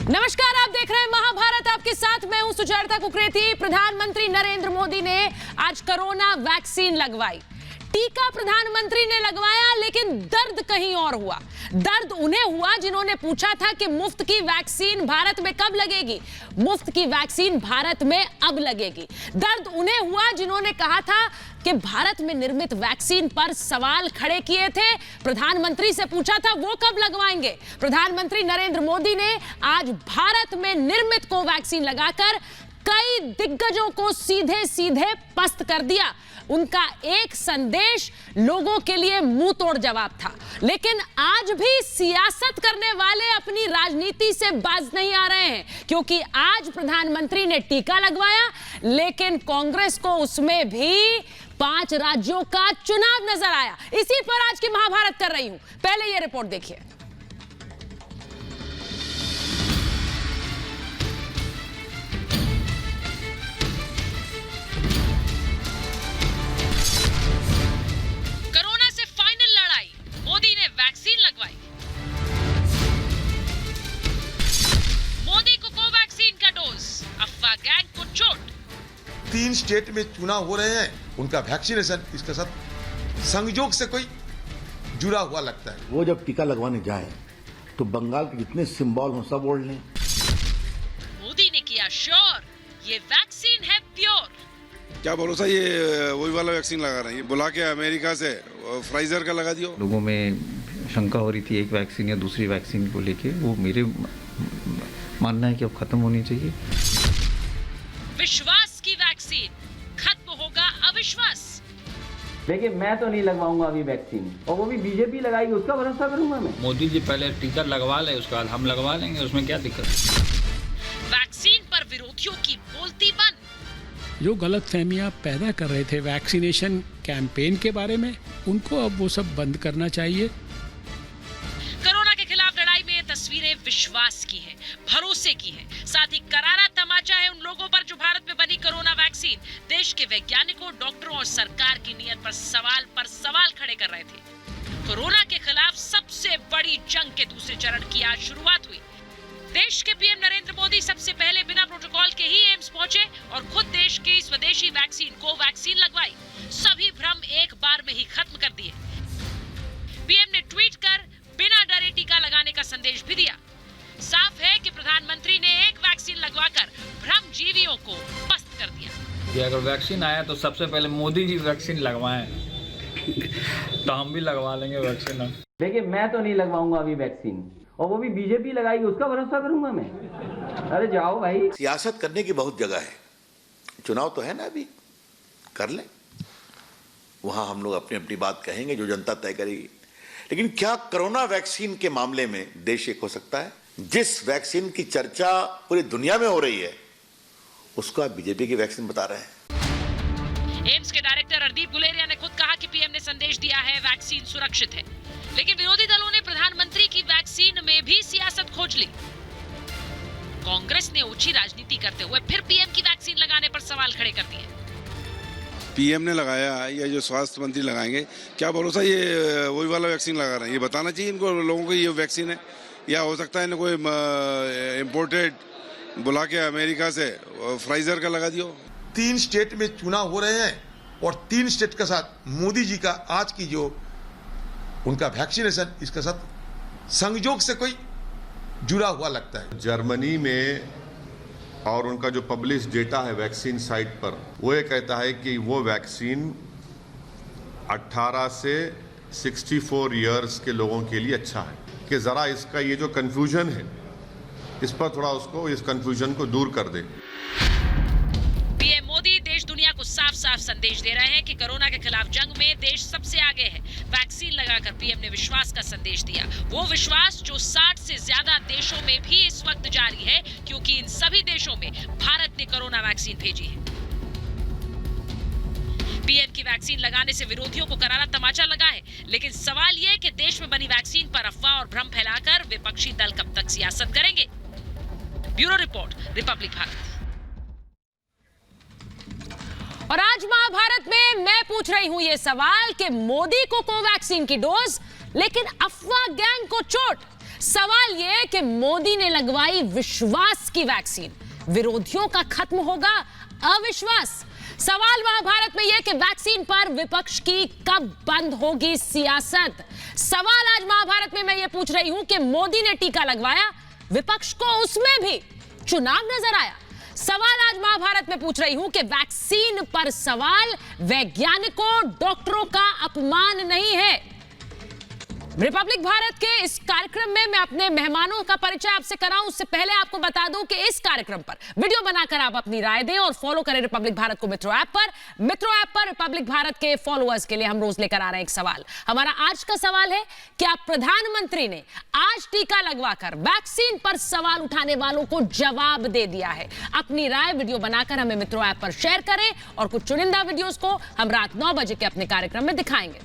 नमस्कार, आप देख रहे हैं महाभारत। आपके साथ मैं हूं सुचेता कुकरेती। प्रधानमंत्री नरेंद्र मोदी ने आज कोरोना वैक्सीन लगवाई। टीका प्रधानमंत्री ने लगवाया, लेकिन दर्द कहीं और हुआ। दर्द उन्हें हुआ जिन्होंने पूछा था कि मुफ्त की वैक्सीन भारत में कब लगेगी। मुफ्त की वैक्सीन भारत में अब लगेगी। दर्द उन्हें हुआ जिन्होंने कहा था कि भारत में निर्मित वैक्सीन पर सवाल खड़े किए थे। प्रधानमंत्री से पूछा था वो कब लगवाएंगे। प्रधानमंत्री नरेंद्र मोदी ने आज भारत में निर्मित कोवैक्सीन लगाकर कई दिग्गजों को सीधे सीधे पस्त कर दिया। उनका एक संदेश लोगों के लिए मुंह तोड़ जवाब था। लेकिन आज भी सियासत करने वाले अपनी राजनीति से बाज नहीं आ रहे हैं, क्योंकि आज प्रधानमंत्री ने टीका लगवाया, लेकिन कांग्रेस को उसमें भी 5 राज्यों का चुनाव नजर आया। इसी पर आज की महाभारत कर रही हूं। पहले यह रिपोर्ट देखिए। कोरोना से फाइनल लड़ाई, मोदी ने वैक्सीन लगवाई। मोदी को कोवैक्सीन का डोज, अफवाह गैंग को चोट। 3 स्टेट में चुनाव हो रहे हैं, उनका वैक्सीनेशन इसके साथ संयोग से कोई जुड़ा हुआ लगता है। वो जब टीका लगवाने जाए तो बंगाल के जितने सिंबल हों सब ओढ़ लें। मोदी ने किया श्योर, ये वैक्सीन है प्योर। क्या भरोसा, ये वही वाला वैक्सीन लगा रहे हैं। बुला के अमेरिका से फाइजर का लगा दियो। लोगों में शंका हो रही थी एक वैक्सीन या दूसरी वैक्सीन को लेके, वो मेरे मानना है कि अब खत्म होनी चाहिए। विश्वास की वैक्सीन, खत्म होगा अविश्वास। देखिए, मैं तो नहीं लगवाऊंगा अभी वैक्सीन, और वो भी बीजेपी लगाएगी, उसका भरोसा करूंगा मैं। मोदी जी पहले टीका लगवा ले, उसके बाद हम लगवा लेंगे, उसमें क्या दिक्कत। वैक्सीन पर विरोधियों की बोलती बंद। जो गलतफहमियां पैदा कर रहे थे वैक्सीनेशन कैंपेन के बारे में, उनको अब वो सब बंद करना चाहिए। कोरोना के खिलाफ लड़ाई में ये तस्वीरें विश्वास की है, भरोसे की है। साथ ही करारा तमाचा है उन लोगों पर जो भारत में बनी कोरोना वैक्सीन देश के वैज्ञानिकों, डॉक्टरों और सरकार की नीयत पर सवाल खड़े कर रहे थे। कोरोना के खिलाफ सबसे बड़ी जंग के दूसरे चरण की आज शुरुआत हुई। देश के पीएम नरेंद्र मोदी सबसे पहले बिना प्रोटोकॉल के ही एम्स पहुंचे और खुद देश की स्वदेशी वैक्सीन कोवैक्सीन लगवाई। सभी भ्रम एक बार में ही खत्म कर दिए। पीएम ने ट्वीट कर बिना डरे टीका लगाने का संदेश भी दिया। साफ है कि प्रधानमंत्री ने एक वैक्सीन लगवाकर भ्रमजीवियों को पस्त कर दिया। कि अगर वैक्सीन आया तो सबसे पहले मोदी जी वैक्सीन लगवाएं तो हम भी लगवा लेंगे वैक्सीन। देखिए, मैं तो नहीं लगवाऊंगा अभी वैक्सीन, और वो भी बीजेपी लगाएगी, उसका भरोसा करूंगा मैं। अरे जाओ भाई। सियासत करने की बहुत जगह है, चुनाव तो है ना, अभी कर लें, वहां हम लोग अपनी अपनी बात कहेंगे, जो जनता तय करेगी। लेकिन क्या कोरोना वैक्सीन के मामले में देश एक हो सकता है? जिस वैक्सीन की चर्चा पूरी दुनिया में हो रही है, उसको आप बीजेपी की वैक्सीन बता रहे हैं। एम्स के डायरेक्टर हरदीप गुलेरिया ने खुद कहा कि पीएम ने संदेश दिया है वैक्सीन सुरक्षित है। लेकिन विरोधी दलों ने प्रधानमंत्री की वैक्सीन में भी सियासत खोज ली। कांग्रेस ने ऊंची राजनीति करते हुए फिर पीएम की वैक्सीन लगाने पर सवाल खड़े कर दिए। पीएम ने लगाया या जो स्वास्थ्य मंत्री लगाएंगे, क्या भरोसा, ये वही वाला वैक्सीन लगा रहे हैं। ये बताना चाहिए इनको, लोगों को ये वैक्सीन है, या हो सकता है इन्हें कोई इम्पोर्टेड बुला के अमेरिका से फाइजर का लगा दियो। 3 स्टेट में चुनाव हो रहे हैं, और 3 स्टेट के साथ मोदी जी का आज की जो उनका वैक्सीनेशन इसके साथ संयोग से कोई जुड़ा हुआ लगता है। जर्मनी में और उनका जो पब्लिश डेटा है वैक्सीन साइट पर, वो ये कहता है कि वो वैक्सीन 18 से 64 इयर्स के लोगों के लिए अच्छा है। कि जरा इसका ये जो कंफ्यूजन है, इस पर थोड़ा उसको, इस कंफ्यूजन को दूर कर दे। पीएम मोदी देश दुनिया को साफ साफ संदेश दे रहे हैं कि कोरोना के खिलाफ जंग में देश सबसे आगे है। वैक्सीन लगाकर पीएम ने विश्वास का संदेश दिया, वो विश्वास जो 60 से ज्यादा देशों में भी इस वक्त जारी है, क्योंकि इन सभी देशों में भारत ने कोरोना वैक्सीन भेजी है। पीएम की वैक्सीन लगाने से विरोधियों को करारा तमाचा लगा है, लेकिन सवाल यह कि देश में बनी वैक्सीन पर अफवाह और भ्रम फैलाकर विपक्षी दल कब तक सियासत करेंगे। Bureau report, Republic Bharat. और आज महाभारत में मैं पूछ रही हूं यह सवाल कि मोदी को कोवैक्सीन की डोज, लेकिन अफवाह गैंग को चोट। सवाल यह कि मोदी ने लगवाई विश्वास की वैक्सीन, विरोधियों का खत्म होगा अविश्वास। सवाल महाभारत में यह कि वैक्सीन पर विपक्ष की कब बंद होगी सियासत। सवाल आज महाभारत में मैं यह पूछ रही हूं कि मोदी ने टीका लगवाया, विपक्ष को उसमें भी चुनाव नजर आया। सवाल आज महाभारत में पूछ रही हूं कि वैक्सीन पर सवाल वैज्ञानिकों, डॉक्टरों का अपमान नहीं है। रिपब्लिक भारत के इस कार्यक्रम में मैं अपने मेहमानों का परिचय आपसे कराऊं, उससे पहले आपको बता दूं कि इस कार्यक्रम पर वीडियो बनाकर आप अपनी राय दें और फॉलो करें रिपब्लिक भारत को मित्रो ऐप पर। मित्रो ऐप पर रिपब्लिक भारत के फॉलोअर्स के लिए हम रोज लेकर आ रहे हैं एक सवाल। हमारा आज का सवाल है, क्या प्रधानमंत्री ने आज टीका लगवाकर वैक्सीन पर सवाल उठाने वालों को जवाब दे दिया है? अपनी राय वीडियो बनाकर हमें मित्रो ऐप पर शेयर करें और कुछ चुनिंदा वीडियोस को हम रात 9 बजे के अपने कार्यक्रम में दिखाएंगे।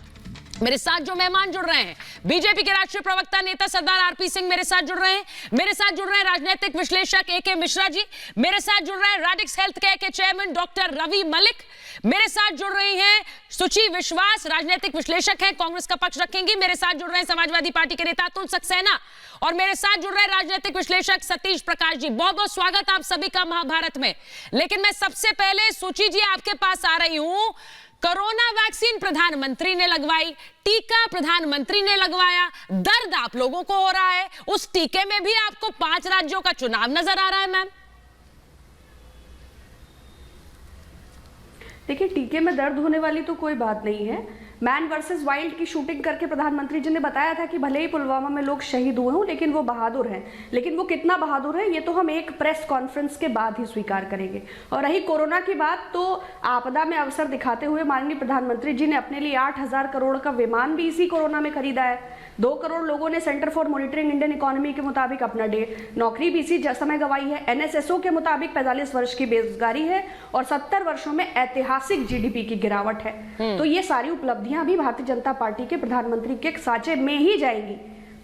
मेरे साथ जो मेहमान जुड़ रहे हैं, बीजेपी के राष्ट्रीय प्रवक्ता नेता सरदार आरपी सिंह मेरे साथ जुड़ रहे हैं। मेरे साथ जुड़ रहे हैं राजनीतिक विश्लेषक एके मिश्रा जी। मेरे साथ जुड़ रहे हैं रेडिक्स हेल्थ केयर के चेयरमैन डॉक्टर रवि मलिक। मेरे साथ जुड़ रही हैं सुची विश्वास, राजनीतिक विश्लेषक हैं, कांग्रेस का पक्ष रखेंगी। मेरे साथ जुड़ रहे हैं समाजवादी पार्टी के नेता अतुल सक्सेना और मेरे साथ जुड़ रहे हैं राजनीतिक विश्लेषक सतीश प्रकाश जी। बहुत बहुत स्वागत आप सभी का महाभारत में। लेकिन मैं सबसे पहले सुची जी आपके पास आ रही हूं। कोरोना वैक्सीन प्रधानमंत्री ने लगवाई, टीका प्रधानमंत्री ने लगवाया, दर्द आप लोगों को हो रहा है। उस टीके में भी आपको 5 राज्यों का चुनाव नजर आ रहा है मैम। देखिए, टीके में दर्द होने वाली तो कोई बात नहीं है। मैन वर्सेस वाइल्ड की शूटिंग करके प्रधानमंत्री जी ने बताया था कि भले ही पुलवामा में लोग शहीद हुए हों लेकिन वो बहादुर हैं। लेकिन वो कितना बहादुर है ये तो हम एक प्रेस कॉन्फ्रेंस के बाद ही स्वीकार करेंगे। और रही कोरोना की बात, तो आपदा में अवसर दिखाते हुए माननीय प्रधानमंत्री जी ने अपने लिए 8,000 करोड़ का विमान भी इसी कोरोना में खरीदा है। 2 करोड़ लोगों ने centre for monitoring Indian economy के मुताबिक अपना नौकरी भी इसी समय गंवाई है। NSSO के मुताबिक 45 वर्ष की बेरोजगारी है और 70 वर्षों में ऐतिहासिक GDP की गिरावट है। तो ये सारी उपलब्धियां भी भारतीय जनता पार्टी के प्रधानमंत्री के साँचे में ही जाएंगी।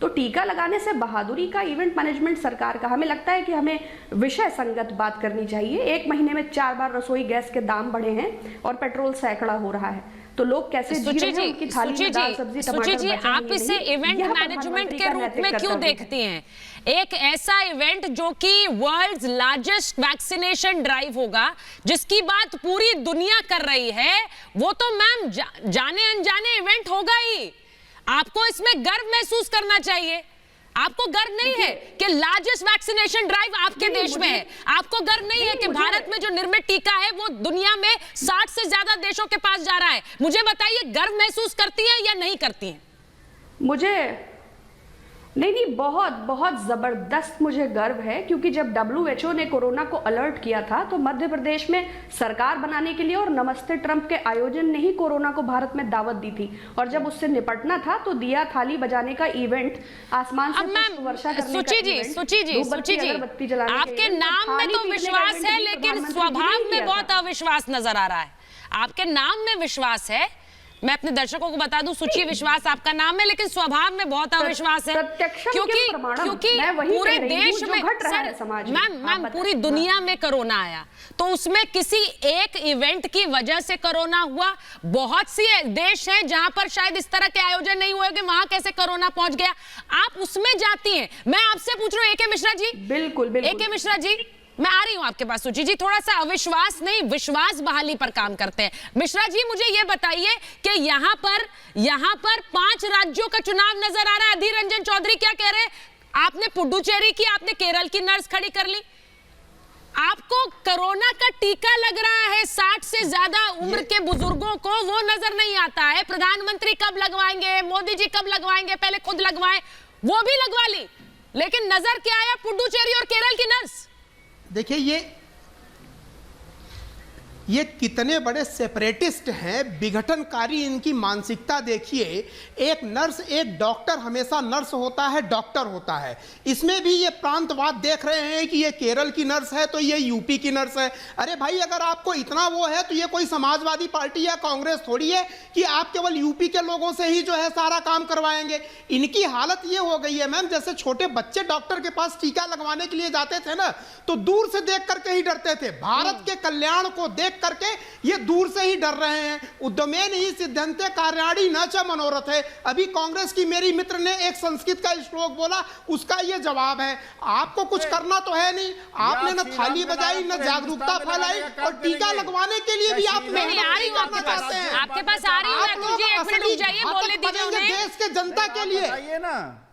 तो टीका लगाने से बहादुरी का इवेंट मैनेजमेंट सरकार का, हमें लगता है कि हमें विषय संगत बात करनी चाहिए। 1 महीने में 4 बार रसोई गैस के दाम बढ़े हैं और पेट्रोल सैकड़ा हो रहा है। तो लोग कैसे जी रहे हैं, उनकी थाली में दाल सब्जी टमाटर जी, आप इसे इवेंट मैनेजमेंट के रूप में क्यों देखती हैं? एक ऐसा इवेंट जो कि वर्ल्ड्स लार्जेस्ट वैक्सीनेशन ड्राइव होगा, जिसकी बात पूरी दुनिया कर रही है, वो तो मैम जाने अनजाने इवेंट होगा ही। आपको इसमें गर्व महसूस करना चाहिए। आपको गर्व नहीं है कि लार्जेस्ट वैक्सीनेशन ड्राइव आपके देश में है? आपको गर्व नहीं है कि भारत में जो निर्मित टीका है वो दुनिया में 60 से ज्यादा देशों के पास जा रहा है? मुझे बताइए, गर्व महसूस करती हैं या नहीं करती हैं? मुझे नहीं, बहुत बहुत जबरदस्त मुझे गर्व है, क्योंकि जब WHO ने कोरोना को अलर्ट किया था तो मध्य प्रदेश में सरकार बनाने के लिए और नमस्ते ट्रंप के आयोजन ने ही कोरोना को भारत में दावत दी थी। और जब उससे निपटना था तो दिया थाली बजाने का इवेंट, आसमान से पुष्प वर्षा करने का इवेंट, सुची जी, आपके नाम में तो विश्वास है लेकिन स्वभाव में बहुत अविश्वास नजर आ रहा है। आपके नाम में विश्वास है, मैं अपने दर्शकों को बता दूं, सुची विश्वास आपका नाम है, लेकिन स्वभाव में बहुत अविश्वास है। क्योंकि पूरे देश में मैम पूरी दुनिया में कोरोना आया, तो उसमें किसी एक इवेंट की वजह से कोरोना हुआ। बहुत सी देश हैं जहां पर शायद इस तरह के आयोजन नहीं हुए, वहां कैसे कोरोना पहुंच गया, आप उसमें जाती हैं। मैं आपसे पूछ रही हूँ एके मिश्रा जी, बिल्कुल एके मिश्रा जी, मैं आ रही हूं आपके पास। सुची जी, थोड़ा सा अविश्वास नहीं, विश्वास बहाली पर काम करते हैं। मिश्रा जी, मुझे ये बताइए कि यहाँ पर 5 राज्यों का चुनाव नजर आ रहा है। अधीर रंजन चौधरी क्या कह रहे हैं? आपने पुडुचेरी की, आपने केरल की नर्स खड़ी कर ली। आपको कोरोना का टीका लग रहा है 60 से ज्यादा उम्र के बुजुर्गों को, वो नजर नहीं आता है। प्रधानमंत्री कब लगवाएंगे, मोदी जी कब लगवाएंगे, पहले खुद लगवाएं, वो भी लगवा ली, लेकिन नजर क्या आया? पुडुचेरी और केरल की नर्स। देखिए, ये कितने बड़े सेपरेटिस्ट हैं, विघटनकारी इनकी मानसिकता देखिए। एक नर्स, एक डॉक्टर हमेशा नर्स होता है, डॉक्टर होता है। इसमें भी ये प्रांतवाद देख रहे हैं कि ये केरल की नर्स है तो ये यूपी की नर्स है। अरे भाई, अगर आपको इतना वो है तो ये कोई समाजवादी पार्टी या कांग्रेस थोड़ी है कि आप केवल यूपी के लोगों से ही जो है सारा काम करवाएंगे। इनकी हालत ये हो गई है मैम, जैसे छोटे बच्चे डॉक्टर के पास टीका लगवाने के लिए जाते थे ना, तो दूर से देख करके ही डरते थे। भारत के कल्याण को देख देख करके ये दूर से ही डर रहे हैं। उद्यमेन ही सिद्धंते कार्याणि न च मनोरथ है। अभी कांग्रेस की मेरी मित्र ने एक संस्कृत का श्लोक बोला, उसका ये जवाब है। आपको कुछ करना तो है नहीं, आपने न थाली बजाई न जागरूकता फैलाई, और टीका लगवाने के लिए भी आप नहीं आ रही हूँ आपके पास, आपके पास आ रही हूँ। अतुल जी एक मिनट रुक जाइए, बोलने दीजिए उन्हें। देश के जनता के लिए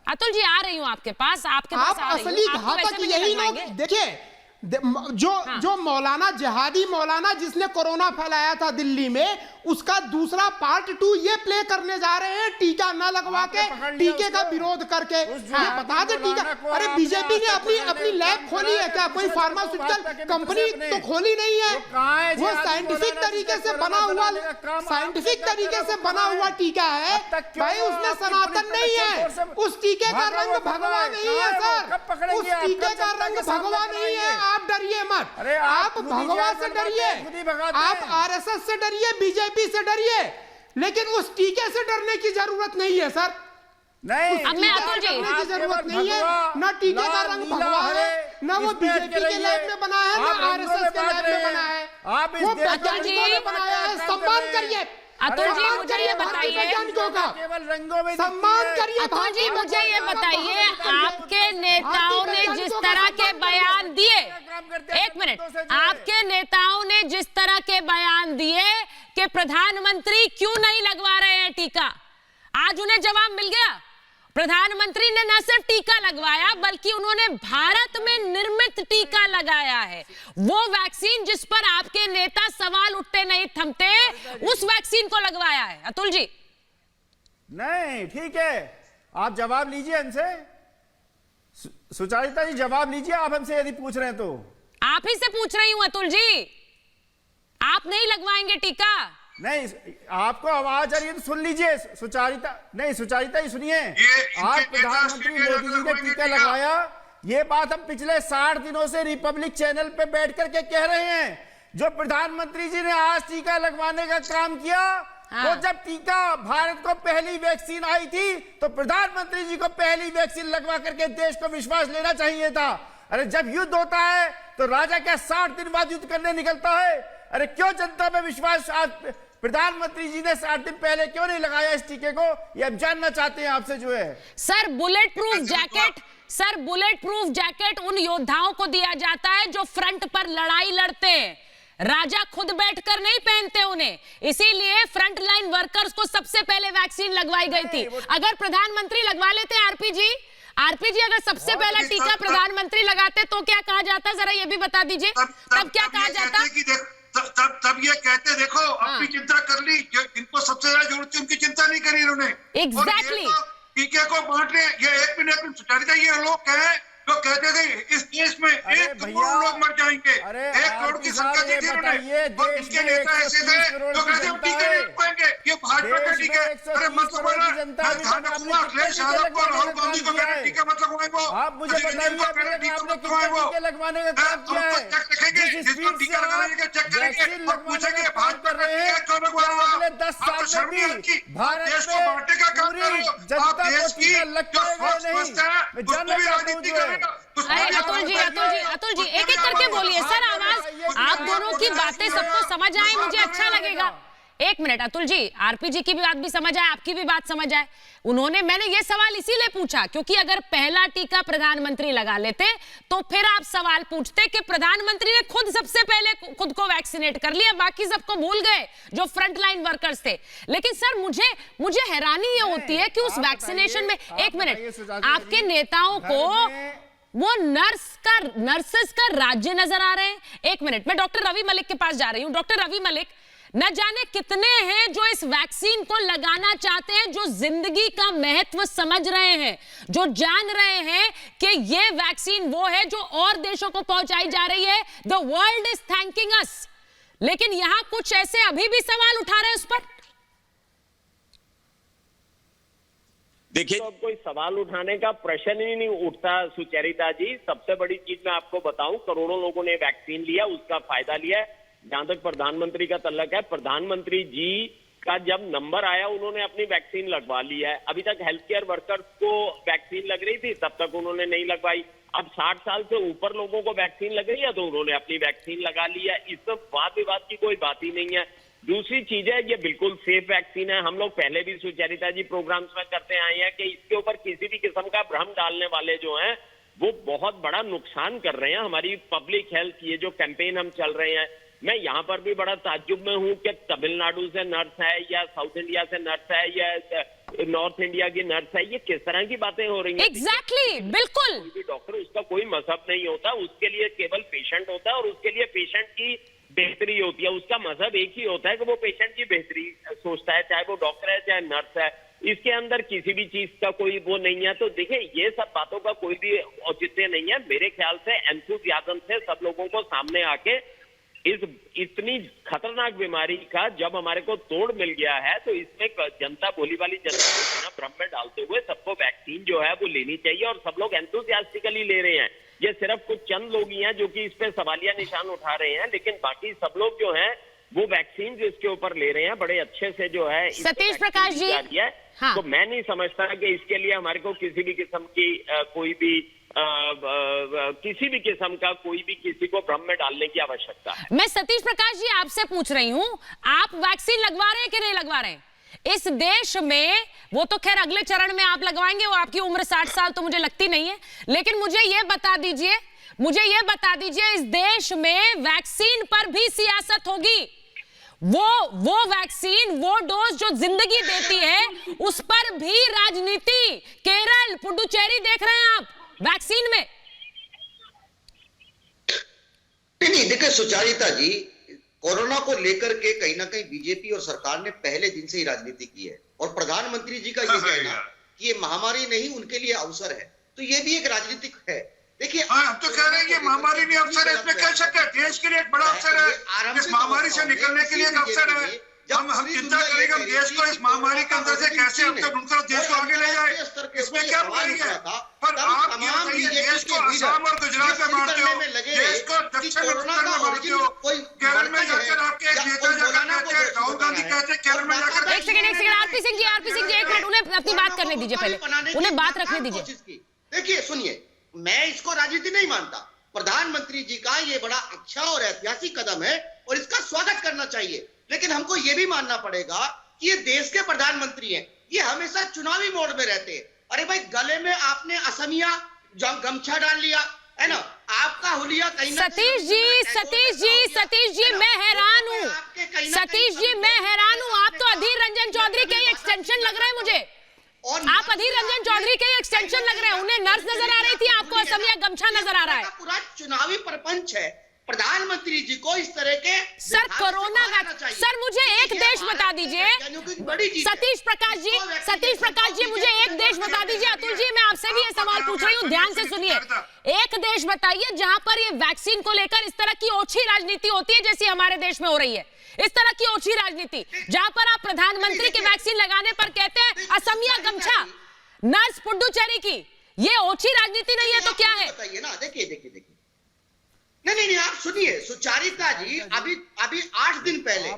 अतुल जी आ रही हूँ आपके पास, आपके पास आप असली घातक यही लोग। देखिए जो मौलाना जिहादी मौलाना जिसने कोरोना फैलाया था दिल्ली में, उसका दूसरा पार्ट 2 ये प्ले करने जा रहे हैं, टीका न लगवा के, टीके का विरोध करके। ये बता दे टीका, अरे बीजेपी ने अपनी लैब खोली है क्या? कोई फार्मास्यूटिकल कंपनी तो खोली नहीं है। वो साइंटिफिक तरीके से बना हुआ टीका है भाई, उसमें सनातन नहीं है। उस टीके का रंग भगवा नहीं है सर, उस टीके का रंग भगवा नहीं है। आप डरिए मत, आप भगवा से डरिए, आप आरएसएस से डरिए, बीजेपी से डरिए, लेकिन उस टीके से डरने की जरूरत नहीं है सर। नहीं, अब मैं अतुल जी की जरूरत नहीं है। न टीके का रंग भगवा है, न वो बीजेपी के लैब में बना है, न आरएसएस के लैब में बना है। वो वैज्ञानिकों ने बनाया है। सम्मान करिए अतुल जी, मुझे ये बताइए, केवल रंगों में सम्मान करिए। अतुल जी मुझे ये बताइए, आपके नेताओं ने जिस तरह के बयान दिए, एक मिनट, आपके नेताओं ने जिस तरह के बयान दिए कि प्रधानमंत्री क्यों नहीं लगवा रहे हैं टीका, आज उन्हें जवाब मिल गया। प्रधानमंत्री ने न सिर्फ टीका लगवाया, बल्कि उन्होंने भारत में निर्मित टीका लगाया है। वो वैक्सीन जिस पर आपके नेता सवाल उठते नहीं थमते, उस वैक्सीन को लगवाया है। अतुल जी नहीं, ठीक है, आप जवाब लीजिए हमसे। सुचारिता जी जवाब लीजिए, आप हमसे यदि पूछ रहे हैं तो। आप ही से पूछ रही हूं अतुल जी, आप नहीं लगवाएंगे टीका? नहीं, आपको आवाज आ रही है तो सुन लीजिए। सुचारिता ही सुनिए। आज प्रधानमंत्री मोदी जी ने टीका लगवाया, ये बात हम पिछले 60 दिनों से रिपब्लिक चैनल पे बैठ करके कह रहे हैं। जो प्रधानमंत्री जी ने आज टीका लगवाने का काम किया, वो जब टीका भारत को पहली वैक्सीन आई थी, तो प्रधानमंत्री जी को पहली वैक्सीन लगवा करके देश को विश्वास लेना चाहिए था। अरे जब युद्ध होता है तो राजा क्या 60 दिन बाद युद्ध करने निकलता है? अरे क्यों जनता में विश्वास आज प्रधानमंत्री जी ने 60 दिन पहले क्यों नहीं लगाया इस टीके को? ये हम जानना चाहते हैं आपसे जो है। सर बुलेट प्रूफ जैकेट उन योद्धाओं को दिया जाता है जो फ्रंट पर लड़ाई लड़ते हैं। राजा खुद बैठकर नहीं पहनते उन्हें, इसीलिए फ्रंट लाइन वर्कर्स को सबसे पहले वैक्सीन लगवाई गई थी। अगर प्रधानमंत्री लगवा लेते आरपीजी अगर सबसे पहला टीका प्रधानमंत्री लगाते तो क्या कहा जाता, जरा ये भी बता दीजिए। तब क्या कहा जाता? तब ये कहते देखो अपनी चिंता कर ली, जिनको सबसे ज्यादा जरूरत थी उनकी चिंता नहीं करी इन्होंने। एग्जैक्टली टीके को बांटने, ये एक मिनट सुचारिता, ये लोग कहे जो कहते थे इस देश में 1 करोड़ लोग मर जाएंगे, 1 करोड़ की संख्या दी थी इन्होंने, और इनके नेता ऐसे थे जो कहते हम टीके नहीं लगवाएंगे, ये भाजपा का टीका। अरे मत बोला, मैं ध्यान रखूंगा अखिलेश यादव को, राहुल गांधी को कहते टीका मत लगवाए। वो आप मुझे बताइए, लगवाने का काम किया है? जिसको टीका लगाने का चेक करेंगे और पूछेंगे भाजपा का टीका क्यों लगवाया? अगले 10 साल में भी भारत देश को बांटने का काम कर रहे हो। आप देश की जो स्वास्थ्य है उसको भी राजनीति करें। अरे अतुल जी एक एक करके बोलिए सर, आवाज आप दोनों की बातें सबको समझ आए, मुझे अच्छा लगेगा। एक मिनट अतुल जी, आरपीजी की भी बात भी समझ आए, आपकी भी बात समझ आए। मैंने ये सवाल इसीलिए पूछा क्योंकि अगर पहला टीका प्रधानमंत्री लगा लेते तो फिर आप सवाल पूछते कि प्रधानमंत्री ने खुद सबसे पहले खुद को वैक्सीनेट कर लिया, बाकी सबको भूल गए जो फ्रंट लाइन वर्कर्स थे। लेकिन सर मुझे हैरानी ये होती है कि उस वैक्सीनेशन में, एक मिनट, आपके नेताओं को वो नर्सेस का राज्य नजर आ रहे हैं। एक मिनट, मैं डॉक्टर रवि मलिक के पास जा रही हूं। डॉक्टर रवि मलिक, न जाने कितने हैं जो इस वैक्सीन को लगाना चाहते हैं, जो जिंदगी का महत्व समझ रहे हैं, जो जान रहे हैं कि ये वैक्सीन वो है जो और देशों को पहुंचाई जा रही है। द वर्ल्ड इज थैंकिंग अस। लेकिन यहां कुछ ऐसे अभी भी सवाल उठा रहे हैं उस पर। देखिए, तो कोई सवाल उठाने का प्रश्न ही नहीं उठता सुचरिता जी। सबसे बड़ी चीज मैं आपको बताऊं, करोड़ों लोगों ने वैक्सीन लिया, उसका फायदा लिया। जहां तक प्रधानमंत्री का तल्लक है, प्रधानमंत्री जी का जब नंबर आया उन्होंने अपनी वैक्सीन लगवा ली है। अभी तक हेल्थ केयर वर्कर्स को वैक्सीन लग रही थी, तब तक उन्होंने नहीं लगवाई। अब 60 साल से ऊपर लोगों को वैक्सीन लग रही है तो उन्होंने अपनी वैक्सीन लगा ली है। इस सब वाद विवाद की कोई बात ही नहीं है। दूसरी चीज है, ये बिल्कुल सेफ वैक्सीन है। हम लोग पहले भी सुचरिता जी प्रोग्राम्स में करते आए हैं कि इसके ऊपर किसी भी किस्म का भ्रम डालने वाले जो हैं वो बहुत बड़ा नुकसान कर रहे हैं हमारी पब्लिक हेल्थ। ये जो कैंपेन हम चल रहे हैं, मैं यहाँ पर भी बड़ा ताज्जुब में हूँ कि तमिलनाडु से नर्स है या साउथ इंडिया से नर्स है या नॉर्थ इंडिया की नर्स है, ये किस तरह की बातें हो रही हैं? एग्जैक्टली, बिल्कुल। डॉक्टर, उसका कोई मजहब नहीं होता, उसके लिए केवल पेशेंट होता है और उसके लिए पेशेंट की बेहतरी होती है। उसका मजहब एक ही होता है कि वो पेशेंट की बेहतरी सोचता है, चाहे वो डॉक्टर है चाहे नर्स है। इसके अंदर किसी भी चीज का कोई वो नहीं है। तो देखिए, ये सब बातों का कोई भी औचित्य नहीं है। मेरे ख्याल से एंथुसियाज्म से सब लोगों को सामने आके इस इतनी खतरनाक बीमारी का जब हमारे को तोड़ मिल गया है तो इसमें जनता, भोली वाली जनता को बिना भ्रम में डालते हुए सबको वैक्सीन जो है वो लेनी चाहिए और सब लोग एंथुसियास्टिकली ले रहे हैं। ये सिर्फ कुछ चंद लोग ही हैं जो कि इस पे सवालिया निशान उठा रहे हैं, लेकिन बाकी सब लोग जो हैं वो वैक्सीन इसके ऊपर ले रहे हैं बड़े अच्छे से जो है। सतीश प्रकाश जी, हाँ। तो मैं नहीं समझता कि इसके लिए हमारे को किसी भी किस्म की कोई भी किसी भी किस्म का कोई भी किसी को भ्रम में डालने की आवश्यकता है। मैं सतीश प्रकाश जी आपसे पूछ रही हूं, आप वैक्सीन लगवा रहे हैं कि नहीं लगवा रहे हैं? इस देश में, वो तो खैर अगले चरण में आप लगवाएंगे, वो आपकी उम्र 60 साल तो मुझे लगती नहीं है, लेकिन मुझे ये बता दीजिए, इस देश में वैक्सीन पर भी सियासत होगी। वो वैक्सीन, वो डोज जो जिंदगी देती है, उस पर भी राजनीति। केरल, पुडुचेरी देख रहे हैं आप वैक्सीन में। नहीं, देखिए सुचारिता जी, कोरोना को लेकर के कहीं ना कहीं बीजेपी और सरकार ने पहले दिन से ही राजनीति की है और प्रधानमंत्री जी का ये कहना कि ये महामारी नहीं, उनके लिए अवसर है, तो ये भी एक राजनीतिक है। देखिए, हम तो कह रहे हैं ये महामारी नहीं अवसर है, इसमें क्या शक है? देश के लिए एक बड़ा अवसर है, इस महामारी से निकलने के लिए एक अवसर है। हम चिंता करेंगे हम देश को इस महामारी के अंदर से कैसे अब तक ढूंढकर देश को आगे ले जाए, इसमें क्या बुराई है? पर आप देश को असम और गुजरात में बांटते हो, देश को दक्षिण में बांटते हो, केरल में जाकर आपके एक नेता जाकर कहते हैं, राहुल गांधी कहते हैं केरल में जाकर। एक सेकंड, आरपी सिंह जी, एक मिनट, उन्हें अपनी बात करने दीजिए, पहले उन्हें बात रखने दीजिए। देखिए सुनिए, मैं इसको राजनीति नहीं मानता। प्रधानमंत्री जी का ये बड़ा अच्छा और ऐतिहासिक कदम है और इसका स्वागत करना चाहिए, लेकिन हमको ये भी मानना पड़ेगा कि ये देश के प्रधानमंत्री हैं, ये हमेशा चुनावी मोड में रहते हैं। अरे भाई, गले में आपने असमिया गमछा डाल लिया है ना, आपका हुलिया कहीं ना सतीश जी मैं हैरान हूँ, आप तो अधीर रंजन चौधरी के एक्सटेंशन लग रहे हैं मुझे। आप अधीर रंजन चौधरी के एक्सटेंशन लग रहे हैं। उन्हें नर्स नजर आ रही थी, आपको असमिया गमछा नजर आ रहा है। पूरा चुनावी प्रपंच है। प्रधानमंत्री जी को इस तरह के सर, कोरोना सर, मुझे एक देश बता दीजिए, सतीश प्रकाश जी मुझे एक देश बता दीजिए। अतुल जी, मैं आपसे भी ये सवाल पूछ रही हूँ, ध्यान से सुनिए। एक देश बताइए जहां पर ये वैक्सीन को लेकर इस तरह की ओछी राजनीति होती है जैसी हमारे देश में हो रही है। इस तरह की ओछी राजनीति जहां पर आप प्रधानमंत्री के वैक्सीन लगाने पर कहते हैं असमिया गमछा, नर्स पुडुचेरी की, ये ओछी राजनीति नहीं है तो क्या है? बताइए ना। देखिए, नहीं, आप सुनिए सुचारिता जी, अभी 8 दिन पहले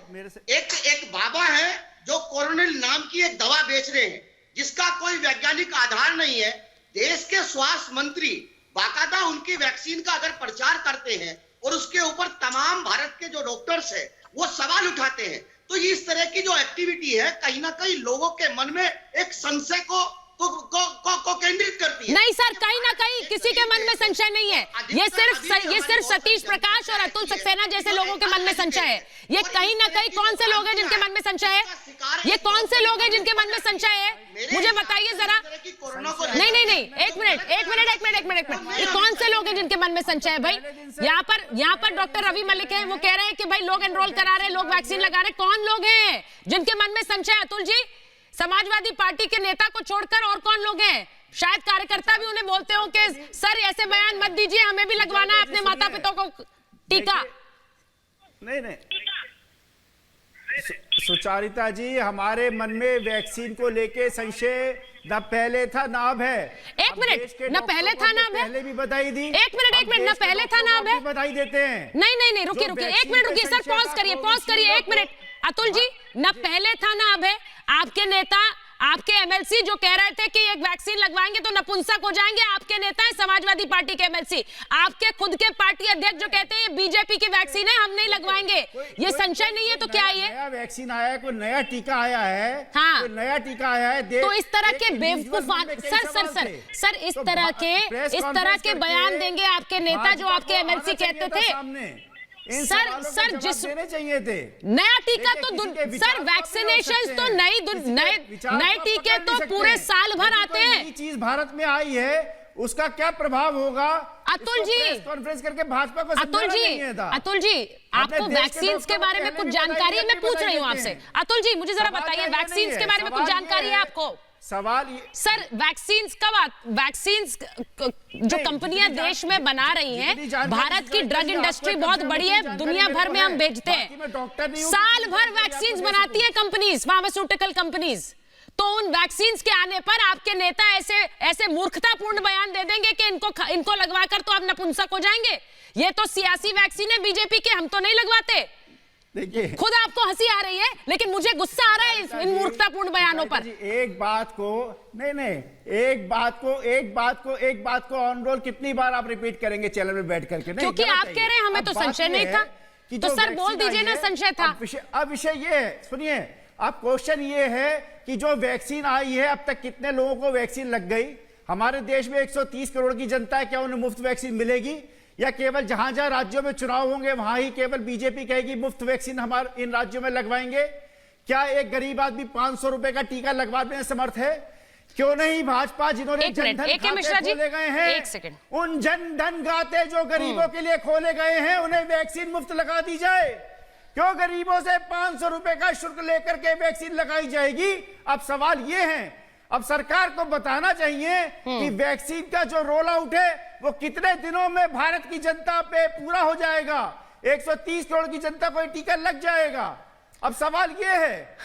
एक बाबा है जो कोरोनिल नाम की एक दवा बेच रहे हैं जिसका कोई वैज्ञानिक आधार नहीं है। देश के स्वास्थ्य मंत्री बाकायदा उनकी वैक्सीन का अगर प्रचार करते हैं और उसके ऊपर तमाम भारत के जो डॉक्टर्स है वो सवाल उठाते हैं, तो ये इस तरह की जो एक्टिविटी है कहीं ना कहीं लोगों के मन में एक संशय को केंद्रित करती है। नहीं सर, कहीं ना कहीं किसी के मन में संशय नहीं है। ये सिर्फ सतीश प्रकाश और अतुल सक्सेना जैसे लोगों के मन में संशय है। ये कहीं ना कहीं कौन से लोग हैं जिनके मन में संशय है? ये कौन से लोग हैं जिनके मन में संशय है? मुझे बताइए जरा। नहीं, एक मिनट, ये कौन से लोग हैं जिनके मन में संशय है भाई? यहाँ पर डॉक्टर रवि मलिक है, वो कह रहे हैं कि भाई लोग एनरोल करा रहे हैं, लोग वैक्सीन लगा रहे हैं। कौन लोग हैं जिनके मन में संशय? अतुल जी, समाजवादी पार्टी के नेता को छोड़कर और कौन लोग हैं? शायद कार्यकर्ता भी उन्हें बोलते हो कि सर ऐसे बयान मत दीजिए, हमें भी लगवाना है अपने माता पिता को टीका। नहीं, सुचारिता जी, हमारे मन में वैक्सीन को लेके संशय न पहले था ना अब है। एक मिनट, न पहले था ना अब है, पहले भी बधाई दी। एक मिनट, न पहले था ना अब है, बधाई देते हैं। नहीं, रुकिए, एक मिनट रुकिए सर, पॉज करिए, एक मिनट। अतुल जी, ना पहले था ना अब है। आपके नेता, आपके एमएलसी जो कह रहे थे कि एक वैक्सीन लगवाएंगे तो नपुंसक हो जाएंगे, आपके नेता है समाजवादी पार्टी के एमएलसी। आपके खुद के पार्टी अध्यक्ष जो कहते हैं ये बीजेपी की वैक्सीन है, हम नहीं लगवाएंगे। ये संशय नहीं है तो क्या है? नया वैक्सीन आया है, कोई नया टीका आया है, हाँ, कोई नया टीका आया है। तो इस तरह के बेवकूफ सर इस तरह के बयान देंगे आपके नेता जो आपके एमएलसी कहते थे। सर जिस देने चाहिए थे नया टीका तो सर वैक्सीनेशन तो नए टीके तो पूरे साल भर आते हैं। नई चीज भारत में आई है, उसका क्या प्रभाव होगा? अतुल जी, कॉन्फ्रेंस करके भाजपा को अतुल जी आपको वैक्सीन के बारे में कुछ जानकारी है? मैं पूछ रही हूँ आपसे। अतुल जी मुझे जरा बताइए, वैक्सीन के बारे में कुछ जानकारी है आपको? सवाल सर वैक्सीन जो कंपनियां देश में बना रही हैं, भारत की ड्रग इंडस्ट्री बहुत बड़ी है, दुनिया भर में हम बेचते हैं, साल भर वैक्सीन बनाती है कंपनीज, फार्मास्यूटिकल कंपनीज। तो उन वैक्सीन के आने पर आपके नेता ऐसे मूर्खतापूर्ण बयान दे देंगे कि इनको लगवाकर तो आप नपुंसक हो जाएंगे। ये तो सियासी वैक्सीन है बीजेपी के, हम तो नहीं लगवाते। देखिए, खुद आपको हंसी आ रही है लेकिन मुझे गुस्सा आ रहा है इन मूर्खतापूर्ण बयानों पर। एक बात को ऑन रोल कितनी बार आप रिपीट करेंगे चैनल में बैठ करके? क्योंकि आप कह रहे हैं हमें तो संशय नहीं था, तो सर बोल दीजिए ना संशय था। अब विषय ये है, सुनिए, अब क्वेश्चन ये है कि जो वैक्सीन आई है अब तक कितने लोगों को वैक्सीन लग गई? हमारे देश में 130 करोड़ की जनता है, क्या उन्हें मुफ्त वैक्सीन मिलेगी? या केवल जहां जहां राज्यों में चुनाव होंगे वहां ही केवल बीजेपी कहेगी मुफ्त वैक्सीन हमारे इन राज्यों में लगवाएंगे? क्या एक गरीब आदमी 500 रुपए का टीका लगवाने में समर्थ है? क्यों नहीं भाजपा, जिन्होंने जनधन खाते खोले गए हैं, उन जनधन खाते जो गरीबों के लिए खोले गए हैं, उन्हें वैक्सीन मुफ्त लगा दी जाए? क्यों गरीबों से 500 रुपए का शुल्क लेकर के वैक्सीन लगाई जाएगी? अब सवाल ये है, अब सरकार को बताना चाहिए कि वैक्सीन का जो रोल आउट है वो कितने दिनों में भारत की जनता पे पूरा हो जाएगा। 130 करोड़ की जनता को टीका लग जाएगा। अब सवाल ये है,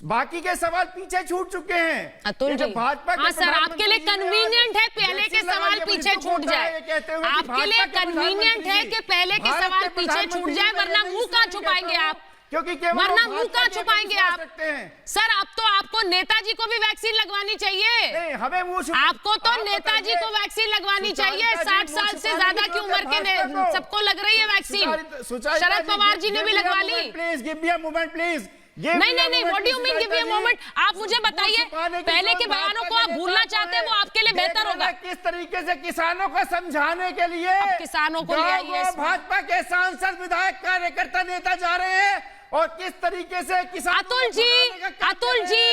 बाकी के सवाल पीछे छूट चुके हैं। अतुल जी, हाँ सर, आपके लिए कन्वीनियंट है पहले के सवाल पीछे छूट जाए, आपके लिए कन्वीनियंट है कि पहले के सवाल पीछे छूट जाए, वरना मुंह कहां छुपाएंगे आप? वरना मुंह कहां छुपाएंगे आप? सर अब तो आपको नेताजी को भी वैक्सीन लगवानी चाहिए। आपको तो नेताजी को वैक्सीन लगवानी चाहिए। 60 साल से ज्यादा की उम्र के सबको लग रही है वैक्सीन। शरद पवार जी ने भी लगवा ली। Please give me a moment please. नहीं, what do you mean give me a moment? आप मुझे बताइए, पहले के बयानों को आप भूलना चाहते हैं, वो आपके लिए बेहतर होगा। किस तरीके से किसानों को समझाने के लिए किसानों को ले आइए, भाजपा के सांसद, विधायक, कार्यकर्ता, नेता जा रहे हैं, और किस तरीके से किसान। अतुल जी,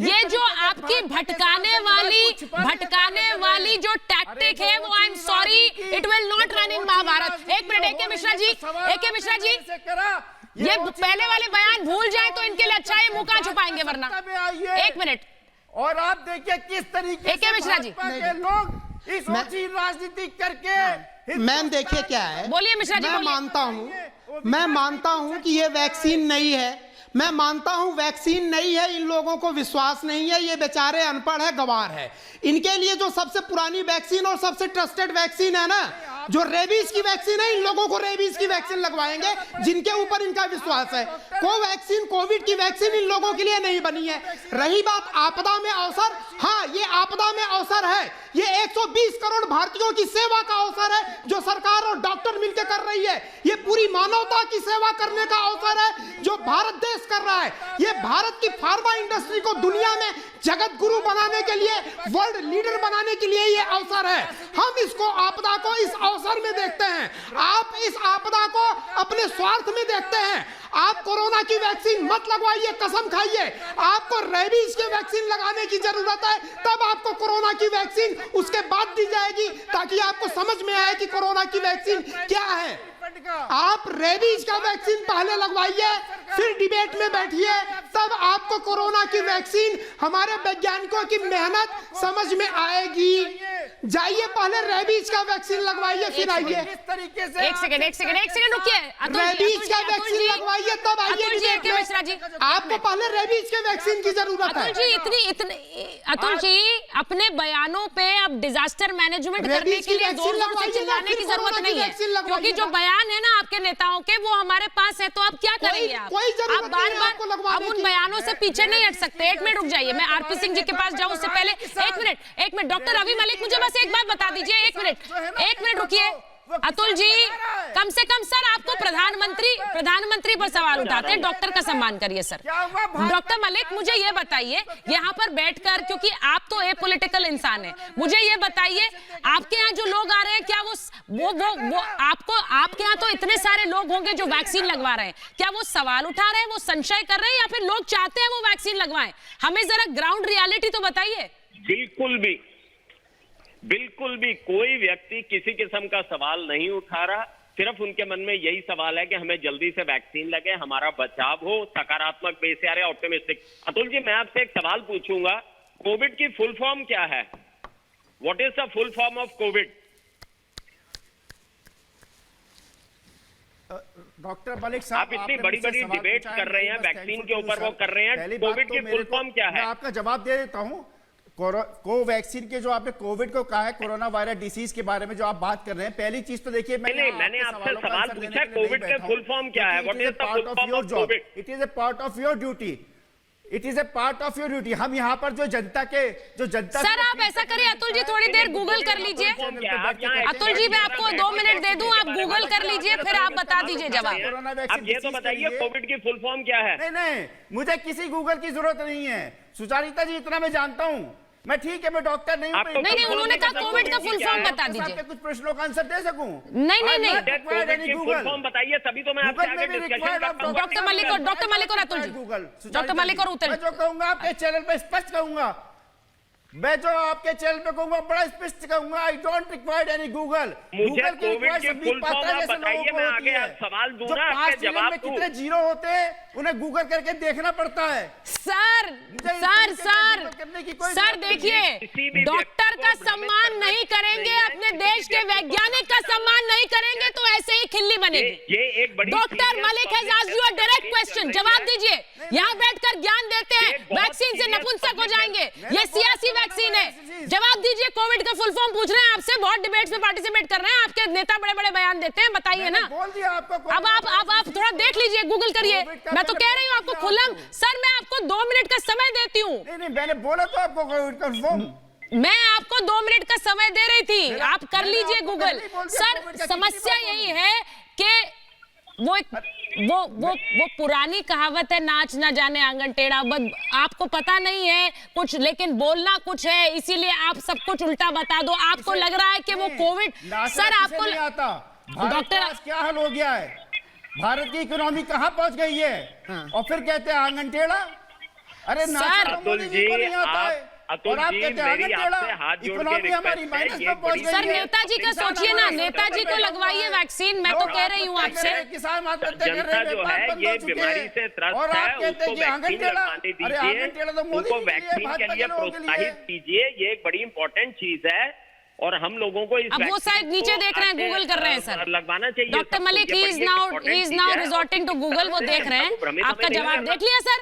ये जो आपकी भटकाने वाली जो टैक्टिक है, वो I am sorry, it will not run in Mahabharat. एक मिनट, एके मिश्रा जी, ये पहले वाले बयान भूल जाए तो इनके लिए अच्छा है, मुंह कहां छुपाएंगे वरना। एक मिनट, और आप देखिए किस तरीके से मिश्रा जी के लोग इस ऊंची राजनीति करके। मैम देखिए क्या है, बोलिए मिश्रा जी। मैं मानता हूं कि ये वैक्सीन नहीं है, मैं मानता हूं वैक्सीन नहीं है, इन लोगों को विश्वास नहीं है, ये बेचारे अनपढ़ है, गंवार है। इनके लिए जो सबसे पुरानी वैक्सीन और सबसे ट्रस्टेड वैक्सीन है ना, जो रेबीज की वैक्सीन है, इन लोगों को रेबीज की वैक्सीन लगवाएंगे जिनके ऊपर इनका विश्वास है। कोवैक्सीन, कोविड की वैक्सीन इन लोगों के लिए नहीं बनी है। रही बात आपदा में अवसर, हाँ ये आपदा में अवसर है, ये 120 करोड़ भारतीयों की सेवा का अवसर है जो सरकार और डॉक्टर मिलकर कर रही है। ये पूरी मानवता की सेवा करने का अवसर है जो भारत देश कर रहा है। ये भारत की फार्मा इंडस्ट्री को दुनिया में जगत गुरु बनाने के लिए, वर्ल्ड लीडर बनाने के लिए ये अवसर है। हम इसको, आपदा को इस अवसर में देखते हैं। आप इस आपदा को अपने स्वार्थ में देखते हैं। आप कोरोना की वैक्सीन मत लगवाइए, कसम खाइए। आपको रेबीज के वैक्सीन लगाने की जरूरत है, तब आपको कोरोना की वैक्सीन उसके बाद दी जाएगी, ताकि आपको समझ में आए कि कोरोना की वैक्सीन क्या है। आप रेबीज का वैक्सीन पहले लगवाइए, फिर डिबेट में बैठिए, तब आपको कोरोना की वैक्सीन, हमारे वैज्ञानिकों की मेहनत समझ में आएगी। जाइए पहले रेबीज का वैक्सीन लगवाइए, फिर आइए। किस तरीके से एक सेकंड रुकिए। रेबीज का वैक्सीन लगवाइए तब आइए। मिश्रा जी, आपको पहले रेबीज के वैक्सीन की जरूरत है। अतुल जी अपने बयानों पे अब डिजास्टर मैनेजमेंट करने के लिए जोर जोर से चिल्लाने की जरूरत नहीं है, क्योंकि जो बयान है ना आपके नेताओं के वो हमारे पास है, तो आप क्या करेंगे? आप बार-बार अब उन बयानों से पीछे नहीं हट सकते। एक मिनट रुक जाइए, मैं आरपी सिंह जी के पास जाऊं उससे पहले एक मिनट डॉक्टर रवि मलिक, मुझे बस एक बात बता दीजिए। एक मिनट रुकिए। अतुल जी कम से कम सर आपको प्रधानमंत्री पर सवाल उठाते हैं, डॉक्टर का सम्मान करिए सर। डॉक्टर मलिक मुझे ये बताइए, यहाँ पर बैठकर, क्योंकि आप तो ए पॉलिटिकल इंसान है, मुझे ये बताइए आपके यहाँ जो लोग आ रहे हैं, क्या वो आपको, आपके यहाँ तो इतने सारे लोग होंगे जो वैक्सीन लगवा रहे हैं, क्या वो सवाल उठा रहे हैं, वो संशय कर रहे हैं, या फिर लोग चाहते हैं वो वैक्सीन लगवाएं? हमें जरा ग्राउंड रियलिटी तो बताइए। बिल्कुल भी कोई व्यक्ति किसी किस्म का सवाल नहीं उठा रहा। सिर्फ उनके मन में यही सवाल है कि हमें जल्दी से वैक्सीन लगे, हमारा बचाव हो, सकारात्मक बेस आ रहे, ऑप्टिमिस्टिक। अतुल जी मैं आपसे एक सवाल पूछूंगा, कोविड की फुल फॉर्म क्या है? What is the full form of Covid? Doctor Malik साहब, आप इतनी बड़ी बड़ी डिबेट कर रहे हैं वैक्सीन के ऊपर, वो कर रहे हैं, कोविड की फुल फॉर्म क्या है? आपका जवाब दे देता हूं। कोवैक्सीन के जो आपने कोविड को कहा है, कोरोना वायरस डिसीज के बारे में जो आप बात कर रहे हैं, पहली चीज तो देखिए मैंने आपसे सवाल पूछा कोविड के फुल फॉर्म क्या है? What is the full form of Covid? It is a part of your duty. It is a part of your duty. हम यहाँ पर जो जनता सर आप ऐसा करिए अतुल जी, थोड़ी देर गूगल कर लीजिए। अतुल जी मैं आपको 2 मिनट दे दूं, आप गूगल कर लीजिए, फिर आप बता दीजिए जवाब। अब ये तो बताइए कोविड की फुल फॉर्म क्या है? नहीं मुझे किसी गूगल की जरूरत नहीं है सुचारिता जी, इतना मैं जानता हूँ। मैं ठीक है, मैं डॉक्टर नहीं हूं। नहीं उन्होंने कहा कोविड का फुल फॉर्म बता दीजिए। आपके कुछ प्रश्नों का आंसर दे सकूं? नहीं कोविड की फुल फॉर्म बताइए, तभी तो मैं आपसे आगे डिस्कशन करता हूं। डॉक्टर मलिक और अतुल जी, डॉक्टर मलिक और उत्तर, मैं जो कहूंगा आपके चैनल पे स्पष्ट कहूंगा, मैं जो आपके चैनल पे कहूंगा बड़ा स्पष्ट कहूंगा। I don't require any Google. मुझे कोविड की फुल फॉर्म आप बताइए, मैं आगे सवाल दूंगा, आपके जवाब दूं। कितने जीरो होते हैं उन्हें गूगल करके देखना पड़ता है। सर देखिए, डॉक्टर का सम्मान नहीं करेंगे, अपने देश के वैज्ञानिक का सम्मान नहीं करेंगे तो ऐसे ही खिल्ली बनेगी। ये एक बड़ी doctor Malik has asked you a direct question, जवाब दीजिए। यहाँ बैठकर ज्ञान देते हैं, वैक्सीन से नपुंसक हो जाएंगे, ये सियासी वैक्सीन है। जवाब दीजिए, कोविड का फुल फॉर्म पूछ रहे हैं आपसे, बहुत डिबेट्स में पार्टिसिपेट कर रहे हैं, आपके नेता बड़े बड़े बयान देते हैं, बताइए ना। अब आप थोड़ा देख लीजिए, गूगल करिए। मैं तो कह रही हूँ आपको खुल्लम, सर मैं आपको 2 मिनट का समय देती हूँ। नहीं मैंने बोला तो आपको कोविड का फॉर्म, मैं आपको 2 मिनट का समय दे रही थी, आप कर लीजिए गूगल। सर समस्या यही है कि वो पुरानी कहावत है, नाच ना जाने आंगन टेढ़ा। आपको पता नहीं है कुछ, लेकिन बोलना कुछ है, इसीलिए आप सब कुछ उल्टा बता दो। आपको लग रहा है कि वो कोविड, सर आपको डॉक्टर क्या हाल हो गया है, भारत की इकोनॉमी कहां पहुंच गई है, और फिर कहते हैं आंगन टेढ़ा। अरे सर अतुल जी, अतुल जी मेरी आपसे हाथ जोड़ के रिक्वेस्ट है, सर नेताजी का सोचिए ना, नेताजी को लगवाइए वैक्सीन। मैं तो कह रही हूँ आपसे, जनता जो है ये बीमारी से त्रस्त है, उसको वैक्सीन लगवाने दीजिए, उनको वैक्सीन के लिए प्रोत्साहित कीजिए, ये एक बड़ी इंपॉर्टेंट चीज है। और हम लोगों को इस अब वो शायद नीचे देख रहे हैं, गूगल कर रहे हैं सर, लगवाना चाहिए। Doctor Malik he is now resorting to Google, वो देख रहे हैं। आपका जवाब देख लिया सर?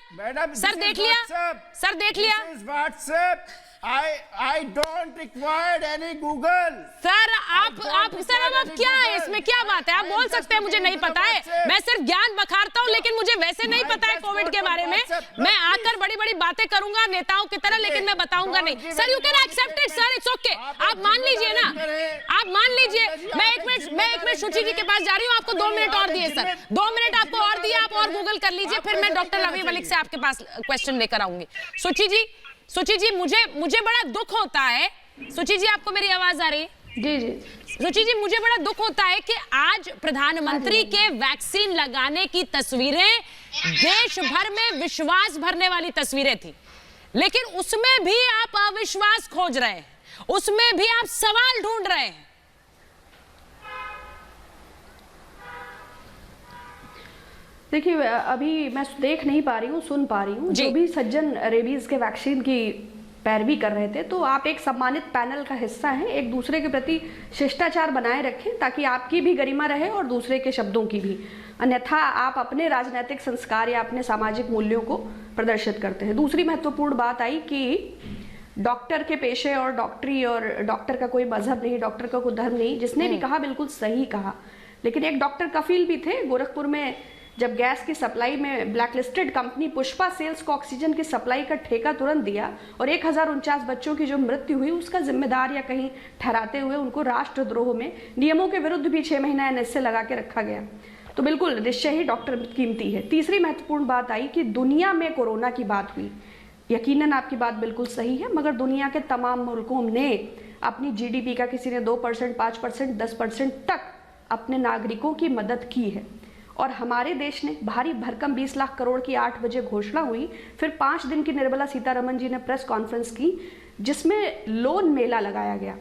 सर देख लिया? WhatsApp I don't require any Google। Sir आप क्या है इसमें, क्या बात है? आप बोल सकते हैं मुझे नहीं पता है, मैं सिर्फ ज्ञान बखारता हूं, लेकिन मुझे वैसे नहीं पता है कोविड के बारे में। मैं आकर बड़ी बड़ी बातें करूंगा नेताओं की तरह, लेकिन मैं बताऊंगा नहीं। Sir you can accept it sir, it's okay, आप मान लीजिए ना, आप मान लीजिए। मैं एक मिनट शुचि जी के पास जा रही हूँ, आपको 2 मिनट और दिए सर, 2 मिनट आपको और दिए, आप और गूगल कर लीजिए, फिर मैं डॉक्टर रवि मलिक से आपके पास क्वेश्चन लेकर आऊंगी। सुचि जी मुझे बड़ा दुख होता है। सुचि जी आपको मेरी आवाज आ रही है? जी। सुचि जी मुझे बड़ा दुख होता है कि आज प्रधानमंत्री के वैक्सीन लगाने की तस्वीरें देश भर में विश्वास भरने वाली तस्वीरें थी, लेकिन उसमें भी आप अविश्वास खोज रहे हैं, उसमें भी आप सवाल ढूंढ रहे हैं। देखिए अभी मैं देख नहीं पा रही हूँ, सुन पा रही हूँ। जो भी सज्जन रेबीज के वैक्सीन की पैरवी कर रहे थे। तो आप एक सम्मानित पैनल का हिस्सा हैं, एक दूसरे के प्रति शिष्टाचार बनाए रखें ताकि आपकी भी गरिमा रहे और दूसरे के शब्दों की भी, अन्यथा आप अपने राजनीतिक संस्कार या अपने सामाजिक मूल्यों को प्रदर्शित करते हैं। दूसरी महत्वपूर्ण बात आई कि डॉक्टर के पेशे और डॉक्टरी, और डॉक्टर का कोई मजहब नहीं, डॉक्टर का कोई धर्म नहीं, जिसने भी कहा बिल्कुल सही कहा। लेकिन एक डॉक्टर कफील भी थे गोरखपुर में, जब गैस की सप्लाई में ब्लैकलिस्टेड कंपनी पुष्पा सेल्स को ऑक्सीजन की सप्लाई का ठेका तुरंत दिया और 1049 बच्चों की जो मृत्यु हुई उसका जिम्मेदार या कहीं ठहराते हुए उनको राष्ट्रद्रोह में नियमों के विरुद्ध भी 6 महीना एनएसए लगा के रखा गया। तो बिल्कुल निश्चय ही डॉक्टर कीमती है। तीसरी महत्वपूर्ण बात आई कि दुनिया में कोरोना की बात हुई। यकीनन आपकी बात बिल्कुल सही है, मगर दुनिया के तमाम मुल्कों ने अपनी जीडीपी का, किसी ने 2%, 5%, 10% तक अपने नागरिकों की मदद की है। और हमारे देश ने भारी भरकम 20 लाख करोड़ की 8 बजे घोषणा हुई, फिर 5 दिन की निर्मला सीतारमण जी ने प्रेस कॉन्फ्रेंस की जिसमें लोन मेला लगाया गया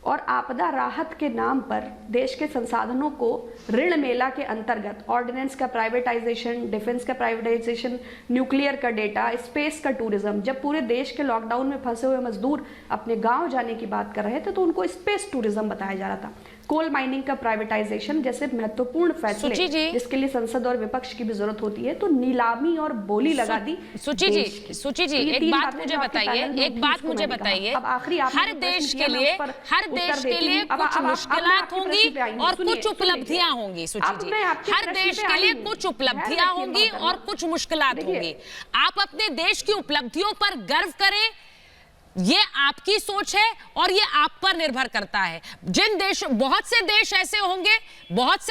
और आपदा राहत के नाम पर देश के संसाधनों को ऋण मेला के अंतर्गत ऑर्डिनेंस का प्राइवेटाइजेशन, डिफेंस का प्राइवेटाइजेशन, न्यूक्लियर का डेटा, स्पेस का टूरिज्म। जब पूरे देश के लॉकडाउन में फंसे हुए मजदूर अपने गांव जाने की बात कर रहे थे तो उनको स्पेस टूरिज्म बताया जा रहा था। कोल माइनिंग का प्राइवेटाइजेशन जैसे महत्वपूर्ण फैसले जिसके लिए संसद और विपक्ष की भी जरूरत होती है, तो नीलामी और बोली लगा दी। सुची जी एक बात मुझे बताइए, अब आखिरी हर देश के लिए कुछ मुश्किलात होंगी और कुछ उपलब्धियां होंगी। सुची जी, हर देश के लिए कुछ उपलब्धियां होंगी और कुछ मुश्किलात होंगी। आप अपने देश की उपलब्धियों पर गर्व करें, ये आपकी सोच है और ये आप पर निर्भर करता है। बहुत से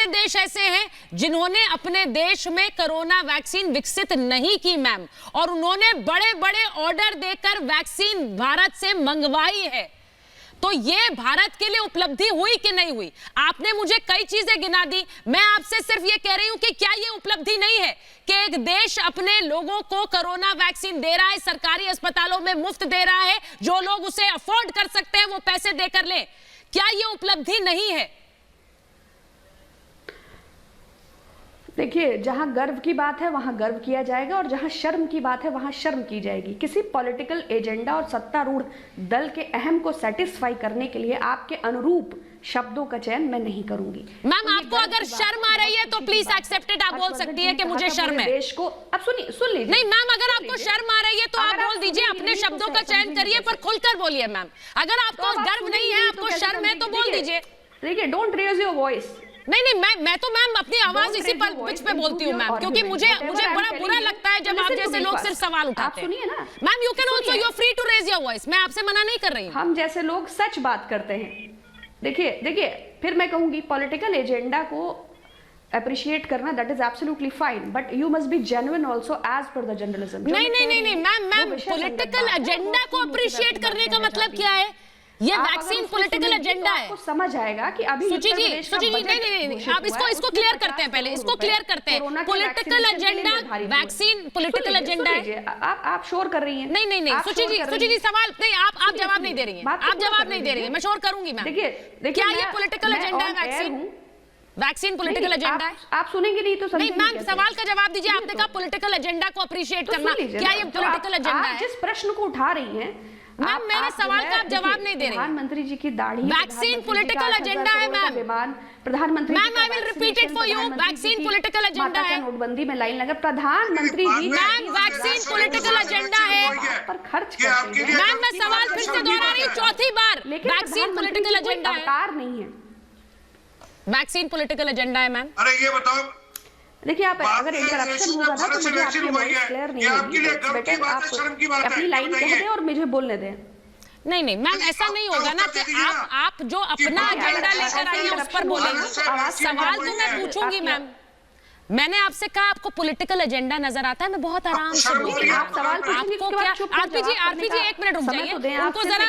देश ऐसे हैं जिन्होंने अपने देश में कोरोना वैक्सीन विकसित नहीं की मैम, और उन्होंने बड़े बड़े ऑर्डर देकर वैक्सीन भारत से मंगवाई है। तो ये भारत के लिए उपलब्धि हुई कि नहीं हुई? आपने मुझे कई चीजें गिना दी, मैं आपसे सिर्फ ये कह रही हूं कि क्या ये उपलब्धि नहीं है कि एक देश अपने लोगों को कोरोना वैक्सीन दे रहा है, सरकारी अस्पतालों में मुफ्त दे रहा है, जो लोग उसे अफोर्ड कर सकते हैं वो पैसे देकर लें? क्या ये उपलब्धि नहीं है? देखिए, जहां गर्व की बात है वहां गर्व किया जाएगा और जहां शर्म की बात है वहां शर्म की जाएगी। किसी पॉलिटिकल एजेंडा और सत्तारूढ़ दल के अहम को सेटिस्फाई करने के लिए आपके अनुरूप शब्दों का चयन मैं नहीं करूंगी। मैम, आपको अगर शर्म आ रही है तो प्लीज एक्सेप्ट इट। आप बोल सकती है कि मुझे शर्म है। देश को अब सुन लीजिए। नहीं मैम, अगर आपको शर्म आ रही है तो आप बोल दीजिए, अपने शब्दों का चयन करिए पर खुलकर बोलिए मैम। अगर आपको गर्व नहीं है, आपको शर्म है तो बोल दीजिए। देखिए, डोंट रेज योर वॉइस। नहीं, मैं तो मैम अपनी आवाज इसी पिच पे बोलती हूँ मैम, क्योंकि मुझे बड़ा बुरा लगता है जब आप जैसे लोग सिर्फ सवाल उठाते हैं। सुनिए ना ma'am, you can also, you are free to raise your voice. मैं आपसे मना नहीं कर रही हूँ। हम जैसे लोग सच बात करते हैं। देखिए फिर मैं कहूंगी पॉलिटिकल एजेंडा को अप्रिशिएट करना, that is absolutely fine, but you must be genuine also as per the journalism. नहीं मैम, पॉलिटिकल एजेंडा को अप्रिशिएट करने का मतलब क्या है? ये वैक्सीन पॉलिटिकल एजेंडा है। आपको समझ आएगा कि अभी सुची जी नहीं, आप इसको क्लियर करते हैं। पहले इसको क्लियर करते हैं। Political agenda, vaccine political agenda है। आप शोर कर रही हैं। नहीं, सुची जी सवाल नहीं, आप जवाब नहीं दे रही हैं। आप जवाब नहीं दे रही हैं, मैं शोर करूंगी मैम। देखिए क्या ये पॉलिटिकल एजेंडा है? वैक्सीन पॉलिटिकल एजेंडा है? आप सुनेंगे नहीं तो नहीं मैम, सवाल का जवाब दीजिए। आपने कहा पॉलिटिकल एजेंडा को अप्रिशिएट करना, क्या ये पॉलिटिकल एजेंडा है? जिस प्रश्न को उठा रही हैं मैम, मेरे सवाल का आप जवाब नहीं दे रही। प्रधानमंत्री जी की दाढ़ी वैक्सीन पॉलिटिकल एजेंडा है मैम। प्रधानमंत्री ma'am, I will repeat it for you. Vaccine political agenda है। नोटबंदी में लाइन लगा प्रधानमंत्री जी। मैम, वैक्सीन पॉलिटिकल एजेंडा है पर खर्च करते हैं। मैम, मैं सवाल फिर से दोहरा रही हूँ चौथी बार। वैक्सीन पॉलिटिकल एजेंडा है। अवतार नहीं है। वैक्सीन पॉलिटिकल एजेंडा है मैम। अरे ये बताओ, देखिए आप अगर इंटरप्शन होगा ना तो मुझे आपकी वॉइस क्लियर नहीं होगी। बेटर आप अपनी लाइन कह दें और मुझे बोलने दें। नहीं मैम, ऐसा नहीं होगा ना कि आप जो अपना एजेंडा लेकर आई हैं उस पर बोलेंगे। सवाल तो मैं पूछूंगी मैम। मैंने आपसे कहा आपको पॉलिटिकल एजेंडा नजर आता है, मैं बहुत आराम से बोलती हूँ। आपको क्या आरपी जी 1 मिनट रुक जाइए। उनको जरा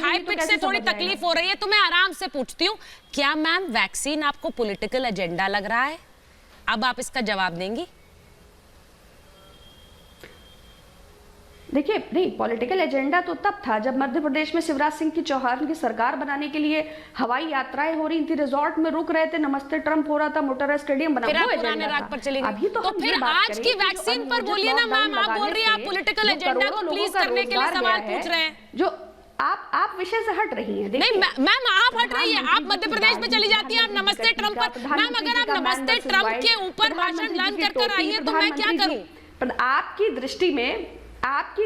हाई पिच से थोड़ी तकलीफ हो रही है तो मैं आराम से पूछती हूँ, क्या मैम वैक्सीन आपको पॉलिटिकल एजेंडा लग रहा है? अब आप इसका जवाब देंगी? देखिए, नहीं, पॉलिटिकल एजेंडा तो तब था जब मध्य प्रदेश में शिवराज सिंह की चौहान की सरकार बनाने के लिए हवाई यात्राएं हो रही थी, रिजॉर्ट में रुक रहे थे, नमस्ते ट्रम्प हो रहा था, मोटेरा स्टेडियम बना, वो एजेंडा था। अभी तो फिर आज की वैक्सीन पर बोलिए ना मैम, आप बोल रही हैं आप पॉलिटिकल एजेंडा को प्लीज करने के लिए सवाल पूछ रहे हैं। जो आप विषय से हट रही हैं। नहीं मैम, आप हट रही हैं, आप मध्य प्रदेश में चली जाती हैं, आप नमस्ते ट्रम्प पर। मैम, अगर आप नमस्ते ट्रम्प के ऊपर भाषण लर्न कर आई हैं तो मैं क्या करूं? आपकी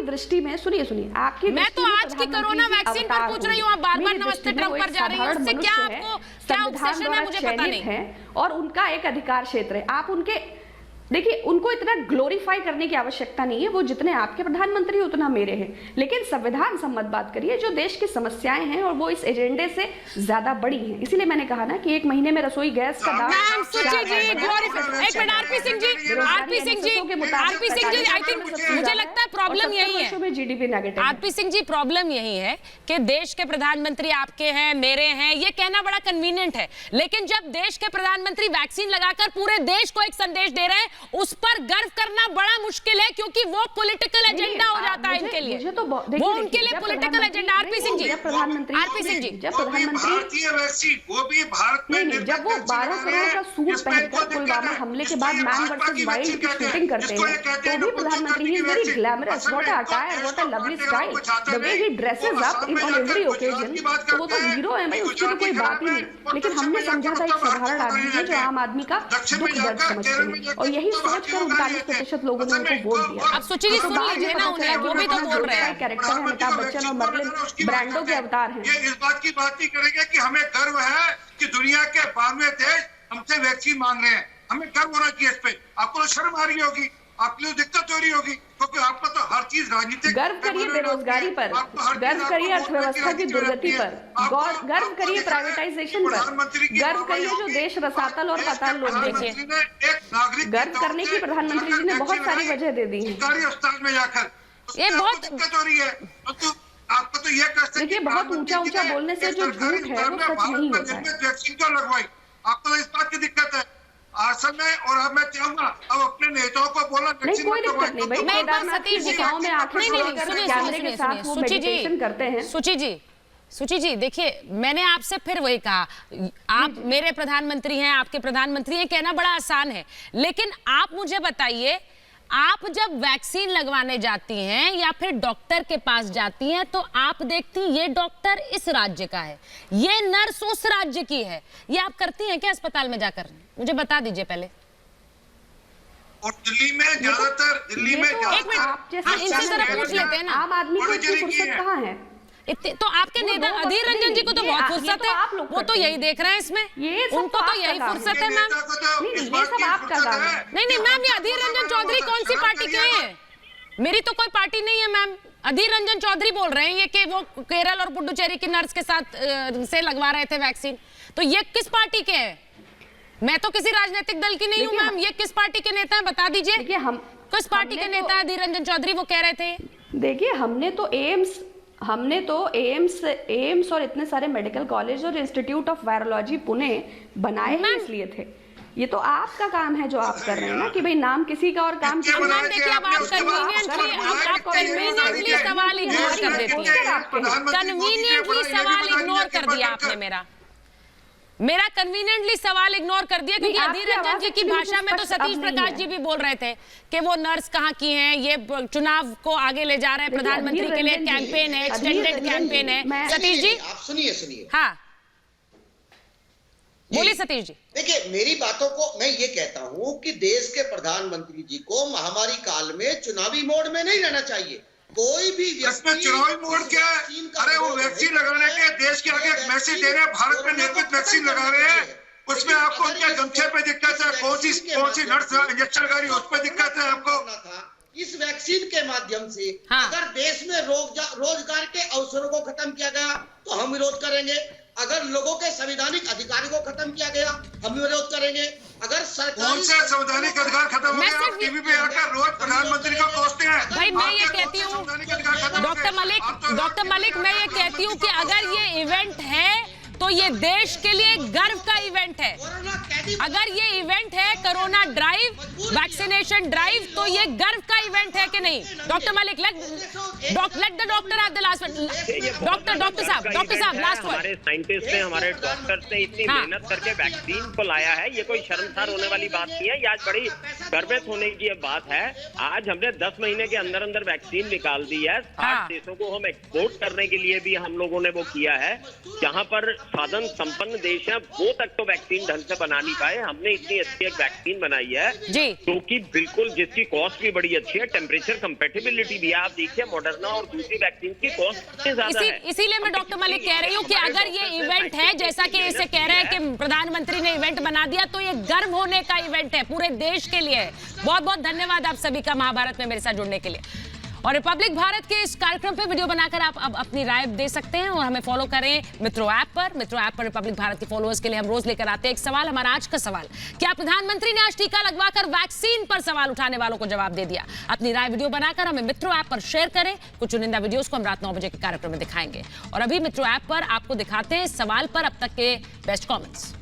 दृष्टि में सुनिए, आपकी मैं तो आज की कोरोना वैक्सीन पर पूछ रही हूँ, आप बार-बार नमस्ते ट्रम्प पर जा रही हैं, उससे क्या आपको क्या ऑब्सेशन है मुझे पता नहीं। और उनका एक अधिकार क्षेत्र है, आप उनके देखिए, उनको इतना ग्लोरीफाई करने की आवश्यकता नहीं है, वो जितने आपके प्रधानमंत्री उतना मेरे हैं, लेकिन संविधान सम्मत बात करिए, जो देश की समस्याएं हैं और वो इस एजेंडे से ज्यादा बड़ी हैं। इसीलिए मैंने कहा ना कि 1 महीने में रसोई गैस का दाम। आई थिंक मुझे लगता है प्रॉब्लम यही है, GDP negative. RP Singh ji, problem यही है कि देश के प्रधानमंत्री आपके हैं, मेरे हैं, ये कहना बड़ा कन्वीनियंट है, लेकिन जब देश के प्रधानमंत्री वैक्सीन लगाकर पूरे देश को एक संदेश दे रहे हैं, उस पर गर्व करना बड़ा मुश्किल है, क्योंकि वो पॉलिटिकल एजेंडा हो जाता है इनके लिए, वो उनके लिए political agenda. RP Singh ji, RP Singh ji, जब प्रधानमंत्री भारतीय वैक्सीन वो भी भारत में जब वो 12 करोड़ का सूट पहनकर पुलवामा हमले के बाद मैन वर्सेस वाइल्ड की शूटिंग करते हैं, तो भी प्रधानमंत्री he is very glamorous, what a attire, what a lovely style, the way he dresses up in on every occasion, तो वो तो हीरो है भाई, उसकी तो कोई बात ही नहीं। लेकिन हमने समझा था एक साधारण आदमी है जो आम आदमी का दुख दर्द समझते हैं, और यही सोचकर 39% लोगों ने उनको वोट दिया। अब सोचिए, सुन लीजिए ना उन्हें, वो भी तो बोल रहे हैं। कैरेक्टर है, अमिताभ बच्चन और मर्लिन ब्रांडो के अवतार हैं। ये इस बात की बात नहीं करेंगे कि हमें गर्व है कि दुनिया के 92 देश हमसे वैक्सीन मांग रहे हैं, हमें गर्व होना चाहिए इस पे। आपको तो शर्म आ रही होगी, आपके लिए दिक्कत हो रही होगी, क्योंकि आपको तो हर चीज राजनीतिक। गर्व करिए बेरोजगारी पर, गर्व करिए अर्थव्यवस्था की दुर्गति पर, गर्व करिए प्राइवेटाइजेशन पर, गर्व करिए जो देश रसातल और पाताल लोग देखे। गर्व करने की प्रधानमंत्री जी ने बहुत सारी वजह दे दी है। अस्पताल में जाकर ये बहुत दिक्कत हो रही है, आपको तो ये कर सकते। देखिए, बहुत ऊंचा बोलने से जो झूठ है वो सच नहीं होता है। वैक्सीन क्यों लगवाई? आपको तो इस बात की दिक्कत है आसन में, और अब मैं चाहूंगा अब अपने नेताओं को बोला नहीं, कोई दिक्कत नहीं भाई, केदारनाथ की गुफाओं में आंखें खोलकर कैमरे के साथ वो मेडिटेशन करते हैं। सुची जी, देखिए, मैंने आपसे फिर वही कहा, आप मेरे प्रधानमंत्री हैं, आपके प्रधानमंत्री हैं, कहना बड़ा आसान है, लेकिन आप मुझे बताइए, आप जब वैक्सीन लगवाने जाती हैं या फिर डॉक्टर के पास जाती हैं, तो आप देखती हैं ये डॉक्टर इस राज्य का है, ये नर्स उस राज्य की है, ये आप करती हैं क्या अस्पताल में जाकर? मुझे बता दीजिए पहले। और दिल्ली में ज्यादातर, दिल्ली में एक मिनट, इनसे जरा पूछ लेते हैं ना, आम आदमी को इतनी फुर्सत कहाँ है? तो आपके नेता अधीर रंजन जी को तो बहुत फुर्सत है, वो तो यही देख रहे हैं इसमें, उनको तो यही फुर्सत है मैम। ये सब आपका काम है। नहीं मैम, ये अधीर रंजन चौधरी कौन सी पार्टी के हैं? मेरी तो कोई पार्टी नहीं है मैम। अधीर रंजन चौधरी बोल रहे हैं ये कि वो केरल और पुडुचेरी की नर्स के साथ से लगवा रहे थे वैक्सीन, तो ये किस पार्टी के हैं? मैं तो किसी राजनीतिक दल की नहीं हूँ मैम, ये किस पार्टी के नेता हैं बता दीजिए। हम किस पार्टी के नेता अधीर रंजन चौधरी, वो कह रहे थे? देखिए, हमने तो एम्स और इतने सारे मेडिकल कॉलेज और इंस्टीट्यूट ऑफ वायरोलॉजी पुणे बनाए हैं, इसलिए थे। ये तो आपका काम है जो आप कर रहे हैं ना, कि भाई नाम किसी का और काम किसी का। देखिए, अब आप कन्वीनियंटली सवाल इग्नोर कर देती हैं, कन्वीनियंटली सवाल इग्नोर कर दिया आपने मेरा कन्वीनियंटली सवाल इग्नोर कर दिया, क्योंकि अधीर रंजन जी की भाषा में तो सतीश प्रकाश जी भी बोल रहे थे कि वो नर्स कहाँ की हैं, ये चुनाव को आगे ले जा रहे हैं, प्रधानमंत्री के लिए कैंपेन है, एक्सटेंडेड कैंपेन है। सतीश जी, आप सुनिए, हाँ बोलिए सतीश जी। देखिए, मेरी बातों को मैं ये कहता हूँ कि देश के प्रधानमंत्री जी को महामारी काल में चुनावी मोड में नहीं रहना चाहिए। कोई भी व्यक्ति चुनावी मोड क्या है? अरे वो वैक्सीन लगाने के देश के आगे एक मैसेज दे रहे हैं, भारत में नेतृत्व वैक्सीन लगा रहे हैं, उसमें आपको उनके गमछे पे दिक्कत है, कौन सी नर्स इंजेक्शन लगा रही है उस पर दिक्कत है आपको। इस वैक्सीन के माध्यम से अगर देश में रोजगार के अवसरों को खत्म किया गया तो हम विरोध करेंगे। अगर लोगों के संवैधानिक अधिकारों को खत्म किया गया हम विरोध करेंगे। अगर सरकार कौन से संवैधानिक अधिकार खत्म हो गए? आप टीवी पे आकर रोज प्रधानमंत्री को कोसते हैं। भाई मैं ये कहती हूँ डॉक्टर मलिक, मैं ये कहती हूँ कि अगर ये इवेंट है तो ये देश के लिए गर्व का इवेंट है। अगर ये इवेंट है कोरोना ड्राइव, वैक्सीनेशन ड्राइव, तो ये गर्व का इवेंट है कि नहीं? Doctor Malik, let the doctor have the last word. Doctor साहब लास्ट वर्ड। हमारे साइंटिस्ट ने, हमारे डॉक्टर्स ने इतनी मेहनत करके वैक्सीन को लाया है, ये कोई शर्मसार होने वाली बात नहीं है, ये आज बड़ी गर्वित होने की बात है। आज हमने 10 महीने के अंदर अंदर वैक्सीन निकाल दी है। 60 देशों को हम एक्सपोर्ट करने के लिए भी हम लोगों ने वो किया है। जहां पर साधन संपन्न देश है वो तक तो वैक्सीन ढंग से बना नहीं पाए, हमने इतनी अच्छी एक वैक्सीन बनाई है जो कि बिल्कुल जिसकी कॉस्ट भी बड़ी अच्छी है, टेम्परेचर कंपेटिबिलिटी भी है। आप देखिए मॉडर्ना और दूसरी वैक्सीन की कॉस्ट कितनी ज्यादा है। इसीलिए मैं डॉक्टर मलिक कह रही हूँ कि अगर ये इवेंट है, जैसा कि इसे कह रहे हैं कि प्रधानमंत्री ने इवेंट बना दिया, तो ये गर्व होने का इवेंट है, पूरे देश के लिए। बहुत बहुत धन्यवाद आप सभी का महाभारत में मेरे साथ जुड़ने के लिए। और रिपब्लिक भारत के इस कार्यक्रम पे वीडियो बनाकर आप अब अपनी राय दे सकते हैं और हमें फॉलो करें मित्रों ऐप पर रिपब्लिक भारत के फॉलोअर्स के लिए हम रोज लेकर आते हैं एक सवाल। हमारा आज का सवाल, क्या प्रधानमंत्री ने आज टीका लगवाकर वैक्सीन पर सवाल उठाने वालों को जवाब दे दिया? अपनी राय वीडियो बनाकर हमें मित्रों ऐप पर शेयर करें। कुछ चुनिंदा वीडियोस को हम रात 9 बजे के कार्यक्रम में दिखाएंगे। और अभी मित्रों ऐप पर आपको दिखाते हैं इस सवाल पर अब तक के बेस्ट कॉमेंट्स।